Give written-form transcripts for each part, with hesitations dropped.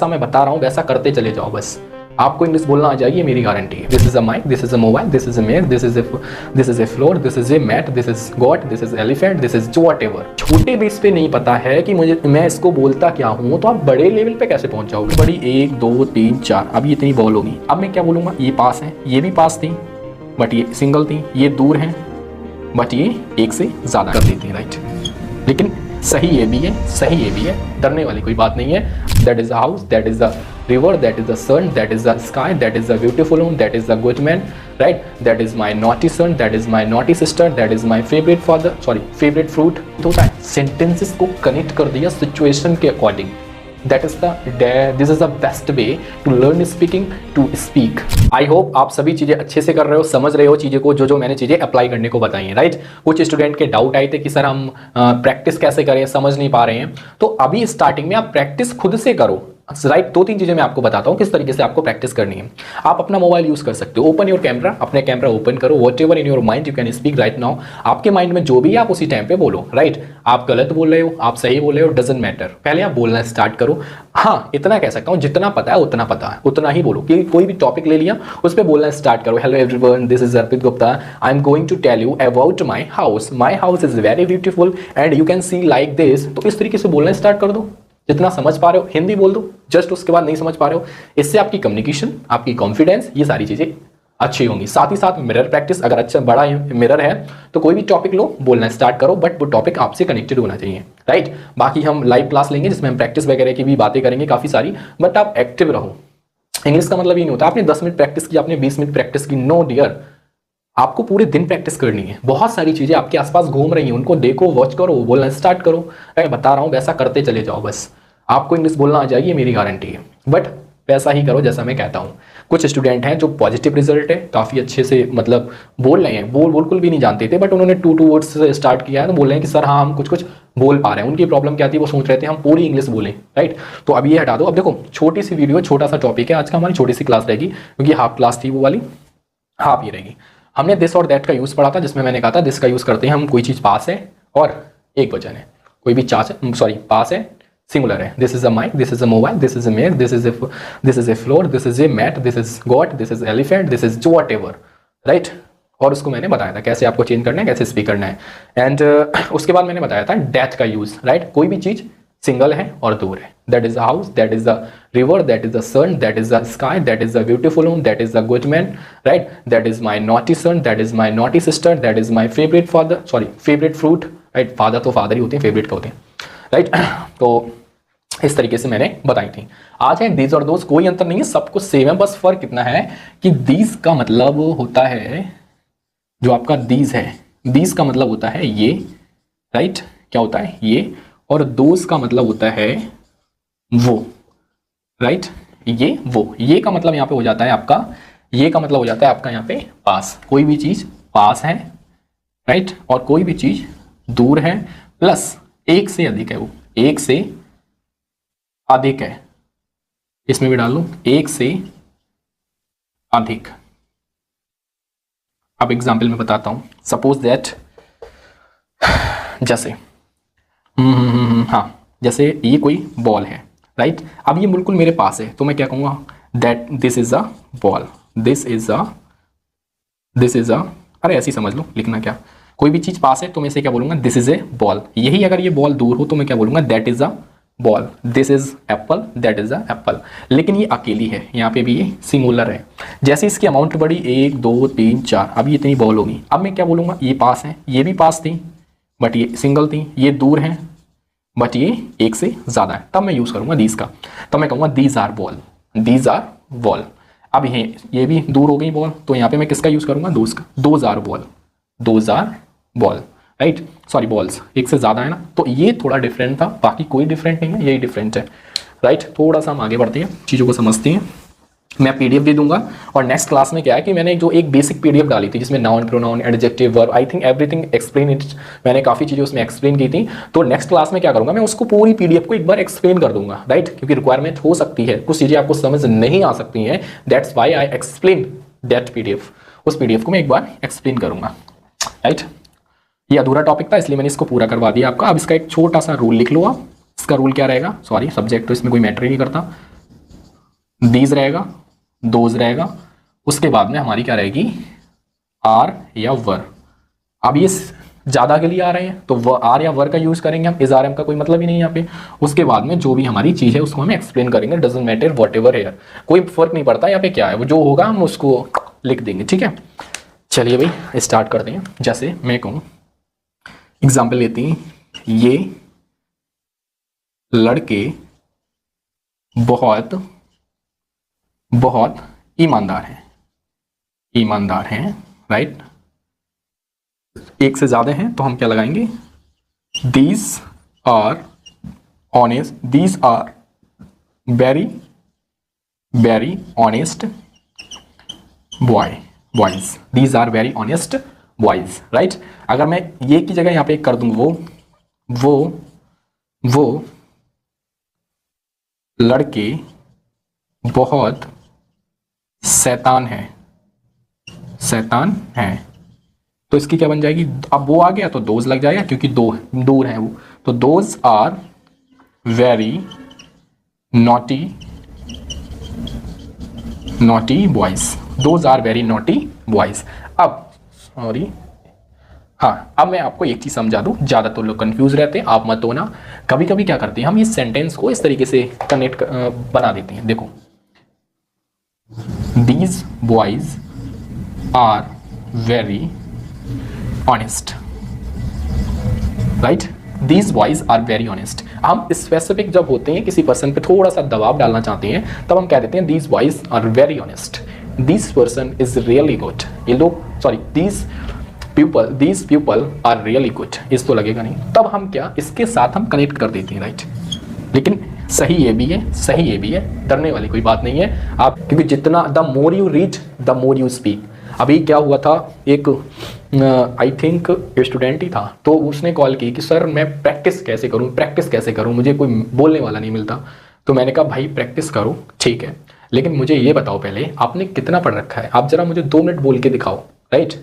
जैसा मैं बता रहा हूँ वैसा करते चले जाओ, बस आपको इंग्लिश बोलना आ जाएगी, मेरी गारंटी है। This is a mic, this is a mobile, this is a mayor, this is a floor, this is a mat, this is God, this is elephant, this is whatever. छोटे base पे नहीं पता है कि मैं इसको बोलता क्या हूँ, तो आप बड़े लेवल पे कैसे पहुंच जाओगे। बड़ी 1 2 3 4, अब ये इतनी बॉल होगी, अब मैं क्या बोलूंगा, ये पास है, ये भी पास थी बट ये सिंगल थी, ये दूर है बट ये एक से ज्यादा कर देती है, राइट। लेकिन सही ये भी है, सही ये भी है, डरने वाली कोई बात नहीं है। That is the house, that is the river, that is the sun, that is the sky, that is the beautiful one, that is the good man, right? That is my naughty son, that is my naughty sister, that is my favorite father, sorry, favorite fruit। तो होता है sentences को connect कर दिया situation के according। That is this is the best way to learn speaking, to speak। I hope आप सभी चीज़ें अच्छे से कर रहे हो, समझ रहे हो चीज़ें को, जो मैंने चीज़ें अप्लाई करने को बताई हैं, राइट। कुछ स्टूडेंट के डाउट आए थे कि सर हम प्रैक्टिस कैसे करें, समझ नहीं पा रहे हैं। तो अभी स्टार्टिंग में आप प्रैक्टिस खुद से करो, राइट। 2-3 चीजें मैं आपको बताता हूँ किस तरीके से आपको प्रैक्टिस करनी है। आप अपना मोबाइल यूज कर सकते हो, ओपन योर कैमरा, अपने कैमरा ओपन करो, whatever in your mind you can speak right now. आपके माइंड में जो भी है आप उसी टाइम पे बोलो, राइट। आप गलत बोल रहे हो, आप सही बोल रहे हो, डजंट मैटर, पहले आप बोलना स्टार्ट करो। हाँ, इतना कह सकता हूँ, जितना पता है उतना पता है, उतना ही बोलो। कि कोई भी टॉपिक ले लिया उस पर बोलना स्टार्ट करो। Hello everyone, this is Arpit Gupta, I am going to tell you about my house, my house is very beautiful and you can see like this. तो इस तरीके से बोलना स्टार्ट कर दो। जितना समझ पा रहे हो हिंदी बोल दो, जस्ट उसके बाद नहीं समझ पा रहे हो, इससे आपकी कम्युनिकेशन, आपकी कॉन्फिडेंस, ये सारी चीजें अच्छी होंगी। साथ ही साथ मिरर प्रैक्टिस, अगर अच्छा बड़ा मिरर है तो कोई भी टॉपिक लो, बोलना स्टार्ट करो, बट वो टॉपिक आपसे कनेक्टेड होना चाहिए, राइट। बाकी हम लाइव क्लास लेंगे जिसमें हम प्रैक्टिस वगैरह की भी बातें करेंगे काफी सारी, बट आप एक्टिव रहो। इंग्लिश का मतलब ये नहीं होता आपने 10 मिनट प्रैक्टिस की, आपने 20 मिनट प्रैक्टिस की, नो डियर। आपको पूरे दिन प्रैक्टिस करनी है। बहुत सारी चीजें आपके आसपास घूम रही हैं, उनको देखो, वॉच करो, बोलना स्टार्ट करो। मैं बता रहा हूँ वैसा करते चले जाओ, बस आपको इंग्लिश बोलना आ जाएगी, मेरी गारंटी है। बट वैसा ही करो जैसा मैं कहता हूँ। कुछ स्टूडेंट हैं जो पॉजिटिव रिजल्ट है, काफ़ी अच्छे से मतलब बोल रहे हैं, बिल्कुल भी नहीं जानते थे, बट उन्होंने 2 वर्ड्स से स्टार्ट किया है, तो बोल रहे हैं कि सर हाँ हम कुछ बोल पा रहे हैं। उनकी प्रॉब्लम क्या थी, वो सोच रहे थे हम पूरी इंग्लिश बोलें, राइट। तो अब ये हटा दो। अब देखो, छोटी सी वीडियो, छोटा सा टॉपिक है आज का, हमारी छोटी सी क्लास रहेगी, क्योंकि हाफ क्लास थी वो वाली, हाफ ये रहेगी। हमने दिस और दैट का यूज़ पढ़ा था, जिसमें मैंने कहा था दिस का यूज़ करते हैं हम कोई चीज़ पास है और एक वचन है, कोई भी पास है, सिंगुलर है। This is a mic, this is a mobile, this is a mayor, this is a floor, this is a mat, this is God, this is elephant, this is whatever, right. और उसको मैंने बताया था कैसे आपको change करना है, कैसे स्पीक करना है। एंड उसके बाद मैंने बताया था डेथ का यूज, राइट। कोई भी चीज सिंगल है और दूर है। That is the house, that is the river, that is the sun, that is the sky, that is the beautiful home, that is the good man, right. That is my naughty son, that is my naughty sister, that is my favourite father, sorry favourite fruit, right. Father तो father ही होते हैं, favourite का होते हैं, right. तो इस तरीके से मैंने बताई थी। आज है दीज और दोस्त, कोई अंतर नहीं है, सब कुछ सेम है, बस फर्क कितना है कि दीज का मतलब होता है, जो आपका दीज है, दीज का मतलब होता है ये, राइट। क्या होता है ये, और दोस्त का मतलब होता है वो, राइट। ये वो, ये का मतलब यहाँ पे हो जाता है आपका, ये का मतलब हो जाता है आपका यहाँ पे पास। कोई भी चीज पास है, राइट, और कोई भी चीज दूर है, प्लस एक से अधिक है, वो एक से अधिक है, इसमें भी डाल लो एक से अधिक। अब एग्जाम्पल में बताता हूं। सपोज दैट, जैसे हाँ, जैसे ये कोई बॉल है, राइट। अब ये बिल्कुल मेरे पास है, तो मैं क्या कहूंगा, that this is a ball, this is अ, अरे ऐसे ही समझ लो, लिखना क्या, कोई भी चीज पास है तो मैं इसे क्या बोलूंगा, दिस इज ए बॉल। यही अगर ये बॉल दूर हो तो मैं क्या बोलूंगा, that is a ball, this is Apple, that is a Apple. लेकिन ये अकेली है, यहाँ पे भी ये सिंगुलर है। जैसे इसकी अमाउंट बढ़ी 1 2 3 4, अब ये इतनी बॉल होगी। अब मैं क्या बोलूंगा, ये पास है, ये भी पास थी बट ये सिंगल थी, ये दूर है बट ये एक से ज्यादा है, तब मैं यूज करूंगा दीज का। तब मैं कहूंगा these are ball, these are ball. अब ये भी दूर हो गई बॉल, तो यहाँ पे मैं किसका यूज करूंगा, दोज का, those are ball, those are ball, right. Sorry balls, एक से ज्यादा है ना, तो ये थोड़ा डिफरेंट था, बाकी कोई डिफरेंट नहीं है, यही डिफरेंट है, राइट। थोड़ा सा हम आगे बढ़ते हैं, चीज़ों को समझते हैं। मैं पीडीएफ दे दूंगा, और नेक्स्ट क्लास में क्या है कि मैंने जो एक बेसिक पीडीएफ डाली थी जिसमें noun, pronoun, adjective, verb, I think everything explain it, मैंने काफ़ी चीज़ें उसमें एक्सप्लेन की थी। तो नेक्स्ट क्लास में क्या करूंगा, मैं उसको पूरी पीडीएफ को एक बार एक्सप्लेन कर दूंगा, राइट। क्योंकि रिक्वायरमेंट हो सकती है, कुछ चीज़ें आपको समझ नहीं आ सकती हैं, that's why I explain that PDF. उस पीडीएफ को मैं एक बार एक्सप्लेन करूंगा, राइट। ये अधूरा टॉपिक था इसलिए मैंने इसको पूरा करवा दिया आपका। अब इसका एक छोटा सा रूल लिख लो आप। इसका रूल क्या रहेगा, सॉरी सब्जेक्ट तो इसमें कोई मैटर ही नहीं करता, दीज रहेगा, दोज रहेगा, उसके बाद में हमारी क्या रहेगी, आर या वर। अब ये ज़्यादा के लिए आ रहे हैं तो आर या वर का यूज़ करेंगे हम, इज आर एम का कोई मतलब ही नहीं यहाँ पे। उसके बाद में जो भी हमारी चीज़ है उसको हम एक्सप्लेन करेंगे, doesn't matter whatever here, कोई फर्क नहीं पड़ता यहाँ पे क्या है, वो जो होगा हम उसको लिख देंगे, ठीक है। चलिए भाई स्टार्ट करते हैं। जैसे मैं कहूँ, एग्जाम्पल लेते हैं, ये लड़के बहुत बहुत ईमानदार हैं, ईमानदार हैं, राइट। एक से ज्यादा हैं तो हम क्या लगाएंगे, these are honest, these are very very honest boys, these are very honest boys, right. अगर मैं ये की जगह यहां पे कर दूं, वो लड़के बहुत शैतान है, शैतान है, तो इसकी क्या बन जाएगी, अब वो आ गया तो दोज लग जाएगा क्योंकि दो दूर है वो, तो those are very naughty boys, those are very naughty boys. अब सॉरी, हाँ, अब मैं आपको एक चीज समझा दूं, ज्यादातर लोग कंफ्यूज रहते हैं, आप मत होना। कभी कभी क्या करते हैं हम, इस सेंटेंस को इस तरीके से कनेक्ट बना देते हैं। देखो, these boys are very honest, right? These boys are very honest। हम स्पेसिफिक जब होते हैं, किसी पर्सन पे थोड़ा सा दबाव डालना चाहते हैं, तब हम कह देते हैं these boys are very honest, this person is really good। ये लोग, sorry, these people are really good, इस तो लगेगा नहीं, तब हम क्या, इसके साथ हम कनेक्ट कर देते हैं, राइट। लेकिन सही ये भी है, सही ये भी है, डरने वाली कोई बात नहीं है आप, क्योंकि जितना the more you read the more you speak. अभी क्या हुआ था, एक आई थिंक स्टूडेंट ही था, तो उसने कॉल की कि सर मैं प्रैक्टिस कैसे करूं, मुझे कोई बोलने वाला नहीं मिलता। तो मैंने कहा भाई प्रैक्टिस करो, ठीक है, लेकिन मुझे ये बताओ पहले आपने कितना पढ़ रखा है, आप जरा मुझे 2 मिनट बोल के दिखाओ, राइट,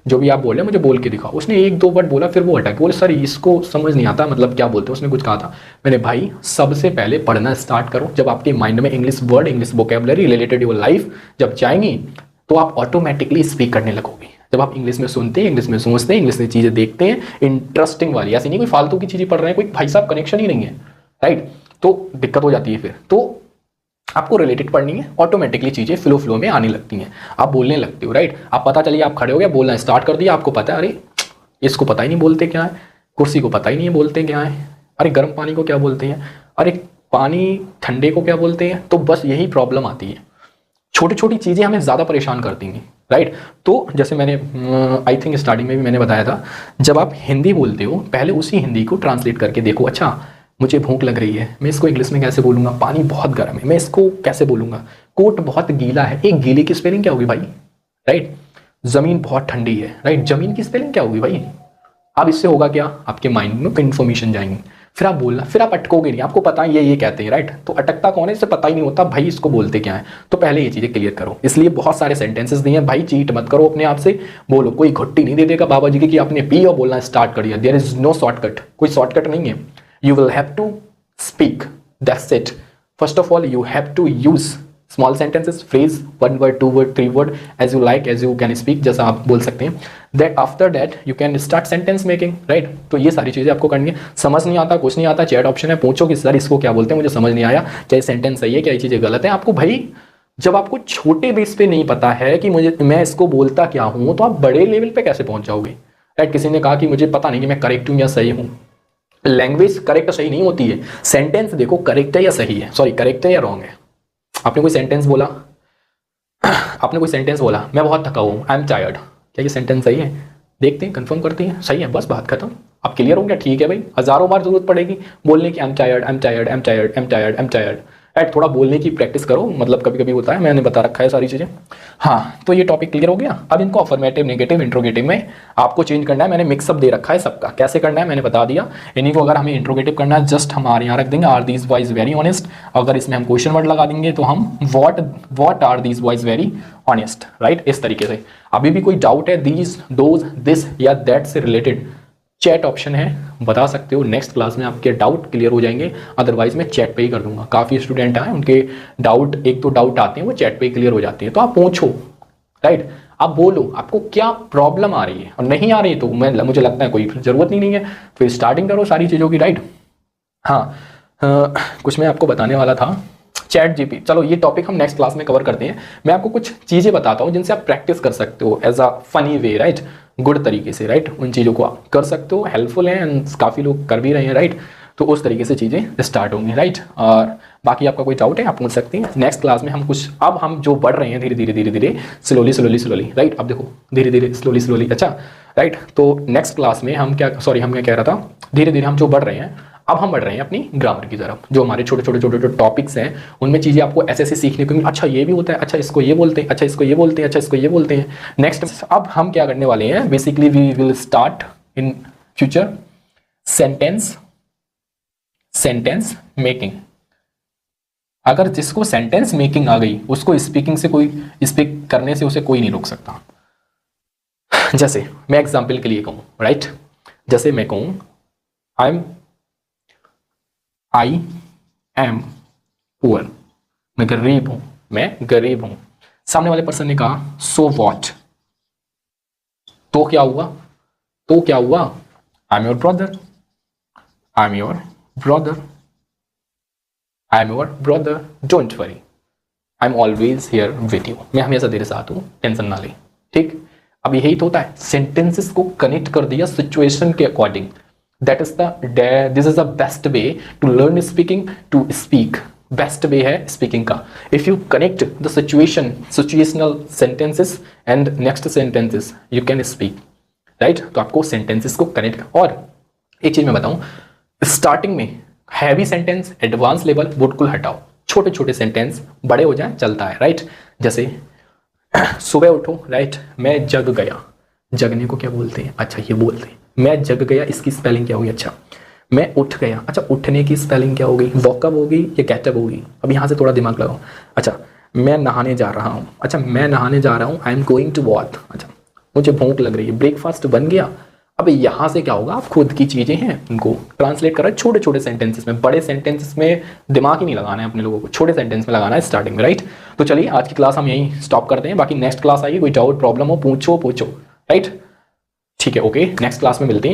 जो भी आप बोल रहे हैं मुझे बोल के दिखाओ। उसने 1-2 वर्ड बोला, फिर वो अटक, बोले सर इसको समझ नहीं आता, मतलब क्या बोलते हैं, उसने कुछ कहा था। मैंने भाई सबसे पहले पढ़ना स्टार्ट करो, जब आपके माइंड में English word, English vocabulary related your life जब जाएंगी तो आप ऑटोमेटिकली स्पीक करने लगोगे। जब आप इंग्लिश में सुनते हैं, इंग्लिश में सोचते हैं, इंग्लिश में चीजें देखते हैं, इंटरेस्टिंग वाली, ऐसी नहीं कोई फालतू की चीजें पढ़ रहे हैं, कोई भाई साहब कनेक्शन ही नहीं है, राइट, तो दिक्कत हो जाती है। फिर तो आपको रिलेटेड पढ़नी है, ऑटोमेटिकली चीजें फ्लो में आने लगती हैं, आप बोलने लगते हो, राइट। आप पता चलिए आप खड़े हो गए, बोलना स्टार्ट कर दिया, आपको पता है अरे इसको पता ही नहीं बोलते क्या है, कुर्सी को पता ही नहीं बोलते क्या है, अरे गर्म पानी को क्या बोलते हैं, अरे पानी ठंडे को क्या बोलते हैं। तो बस यही प्रॉब्लम आती है, छोटी छोटी चीजें हमें ज्यादा परेशान करती हैं, राइट। तो जैसे मैंने आई थिंक स्टार्टिंग में भी मैंने बताया था, जब आप हिंदी बोलते हो पहले उसी हिंदी को ट्रांसलेट करके देखो, अच्छा मुझे भूख लग रही है, मैं इसको इंग्लिश में कैसे बोलूंगा, पानी बहुत गर्म है, मैं इसको कैसे बोलूंगा, कोट बहुत गीला है, एक गीले की स्पेलिंग क्या होगी भाई, राइट। जमीन बहुत ठंडी है, राइट, जमीन की स्पेलिंग क्या होगी भाई। अब इससे होगा क्या, आपके माइंड में इन्फॉर्मेशन जाएंगे, फिर आप बोलना, फिर आप अटकोगे नहीं, आपको पता है ये कहते हैं, राइट। तो अटकता कौन है, इससे पता ही नहीं होता भाई इसको बोलते क्या है। तो पहले ये चीजें क्लियर करो, इसलिए बहुत सारे सेंटेंसेस दिए हैं भाई, चीट मत करो अपने आप से, बोलो, कोई घुट्टी नहीं दे देगा बाबा जी की कि आपने पी और बोलना स्टार्ट कर दिया। देयर इज नो शॉर्टकट, कोई शॉर्टकट नहीं है, you will have to speak, that's it। first of all you have to use small sentences, phrase, 1 word 2 word 3 word as you like, as you can speak, जैसा आप बोल सकते हैं। that after that you can start sentence making, right। तो ये सारी चीजें आपको करनी है। समझ नहीं आता, कुछ नहीं आता, चैट ऑप्शन है, पूछो कि सर इसको क्या बोलते हैं, मुझे समझ नहीं आया, क्या ये सेंटेंस सही है, क्या ये चीजें गलत है। आपको भाई जब आपको छोटे बेस पे नहीं पता है कि मैं इसको बोलता क्या हूं, तो आप बड़े लेवल पे कैसे पहुंच जाओगे, राइट। किसी ने कहा कि मुझे पता नहीं कि मैं करेक्ट हूं या सही हूं, लैंग्वेज करेक्ट सही नहीं होती है, सेंटेंस देखो करेक्ट है या सही है, सॉरी करेक्ट है या रॉन्ग है। आपने कोई सेंटेंस बोला, मैं बहुत थका हूँ, आई एम टायर्ड, क्या ये सेंटेंस सही है, देखते हैं, कंफर्म करते हैं, सही है, बस बात खत्म। आप क्लियर हो गया, ठीक है भाई। हजारों बार जरूरत पड़ेगी बोलने की, I am tired, I am tired, I am tired, I am tired, I am tired, right. थोड़ा बोलने की प्रैक्टिस करो, मतलब कभी कभी होता है, मैंने बता रखा है सारी चीजें। हाँ, तो ये टॉपिक क्लियर हो गया। अब इनको अफर्मेटिव, नेगेटिव, इंट्रोगेटिव में आपको चेंज करना है। मैंने मिक्सअप दे रखा है सबका, कैसे करना है मैंने बता दिया। इन्हीं को अगर हमें इंट्रोगेटिव करना है, जस्ट हमारे यहाँ रख देंगे are these boys very honest. अगर इसमें हम क्वेश्चन वर्ड लगा देंगे तो हम what are these boys very honest, right, इस तरीके से। अभी भी कोई डाउट है दीज, दोज, दिस या दैट से रिलेटेड, चैट ऑप्शन है, बता सकते हो। नेक्स्ट क्लास में आपके डाउट क्लियर हो जाएंगे, अदरवाइज मैं चैट पे ही कर दूंगा। काफ़ी स्टूडेंट हैं उनके डाउट, एक तो डाउट आते हैं वो चैट पे ही क्लियर हो जाते हैं, तो आप पूछो, राइट। आप बोलो आपको क्या प्रॉब्लम आ रही है, और नहीं आ रही तो मुझे लगता है कोई जरूरत ही नहीं है, फिर स्टार्टिंग करो सारी चीज़ों की, राइट। हाँ, कुछ मैं आपको बताने वाला था, चैट जीपी। चलो ये टॉपिक हम नेक्स्ट क्लास में कवर करते हैं। मैं आपको कुछ चीज़ें बताता हूँ जिनसे आप प्रैक्टिस कर सकते हो as a funny way, right, good तरीके से, राइट। उन चीज़ों को आप कर सकते हो, हेल्पफुल हैं एंड काफ़ी लोग कर भी रहे हैं, राइट। तो उस तरीके से चीज़ें स्टार्ट होंगी, राइट। और बाकी आपका कोई डाउट है आप पूछ सकते हैं। नेक्स्ट क्लास में हम कुछ, अब हम जो बढ़ रहे हैं धीरे धीरे धीरे धीरे, स्लोली, राइट। अब देखो धीरे धीरे स्लोली, अच्छा, राइट। तो नेक्स्ट क्लास में हम क्या, सॉरी हम क्या कह रहा था, धीरे धीरे हम जो बढ़ रहे हैं, अब हम बढ़ रहे हैं अपनी ग्रामर की तरफ। जो हमारे छोटे छोटे टॉपिक्स हैं उनमें चीज़ें आपको ऐसे ऐसे सीखने को मिली, अच्छा ये भी होता है, अच्छा इसको ये बोलते हैं, अच्छा इसको ये बोलते हैं, अच्छा इसको ये बोलते हैं। नेक्स्ट अब हम क्या करने वाले हैं, basically we will start in future sentence making. अगर जिसको सेंटेंस मेकिंग आ गई उसको स्पीकिंग से कोई, स्पीक करने से उसे कोई नहीं रोक सकता। जैसे मैं एग्जाम्पल के लिए कहूँ, राइट, जैसे मैं कहूँ आई एम पुअर, मैं गरीब हूं। सामने वाले पर्सन ने कहा सो वॉट, तो क्या हुआ, I am your brother, don't worry, I am always here with you, मैं हमेशा तेरे साथ हूं, टेंशन ना ले, ठीक। अब यही तो होता है, सेंटेंसेस को कनेक्ट कर दिया सिचुएशन के according. This is the best way to learn speaking, to speak. Best way है स्पीकिंग का। If you connect the situational sentences and next sentences you can speak, right. तो आपको सेंटेंसेस को connect, और एक चीज मैं बताऊं, स्टार्टिंग में हैवी सेंटेंस, एडवांस लेवल बिल्कुल हटाओ, छोटे छोटे सेंटेंस, बड़े हो जाए चलता है, राइट। जैसे सुबह उठो, राइट, मैं जग गया, जगने को क्या बोलते हैं, अच्छा ये बोलते हैं। मैं जग गया, इसकी स्पेलिंग क्या होगी, अच्छा मैं उठ गया, अच्छा उठने की स्पेलिंग क्या होगी, वॉकअप होगी या गेटअप होगी। अब यहाँ से थोड़ा दिमाग लगाओ। अच्छा मैं नहाने जा रहा हूँ, अच्छा मैं नहाने जा रहा हूँ, I am going to what, अच्छा मुझे भूख लग रही है, ब्रेकफास्ट बन गया। अब यहाँ से क्या होगा, आप खुद की चीज़ें हैं उनको ट्रांसलेट कर रहे हैं छोटे छोटे सेंटेंसेस में। बड़े सेंटेंसेस में दिमाग ही नहीं लगाना है अपने लोगों को, छोटे सेंटेंस में लगाना है स्टार्टिंग में, राइट। तो चलिए आज की क्लास हम यहीं स्टॉप करते हैं, बाकी नेक्स्ट क्लास आइए, कोई डाउट प्रॉब्लम हो पूछो, राइट। ठीक है, ओके, नेक्स्ट क्लास में मिलते हैं।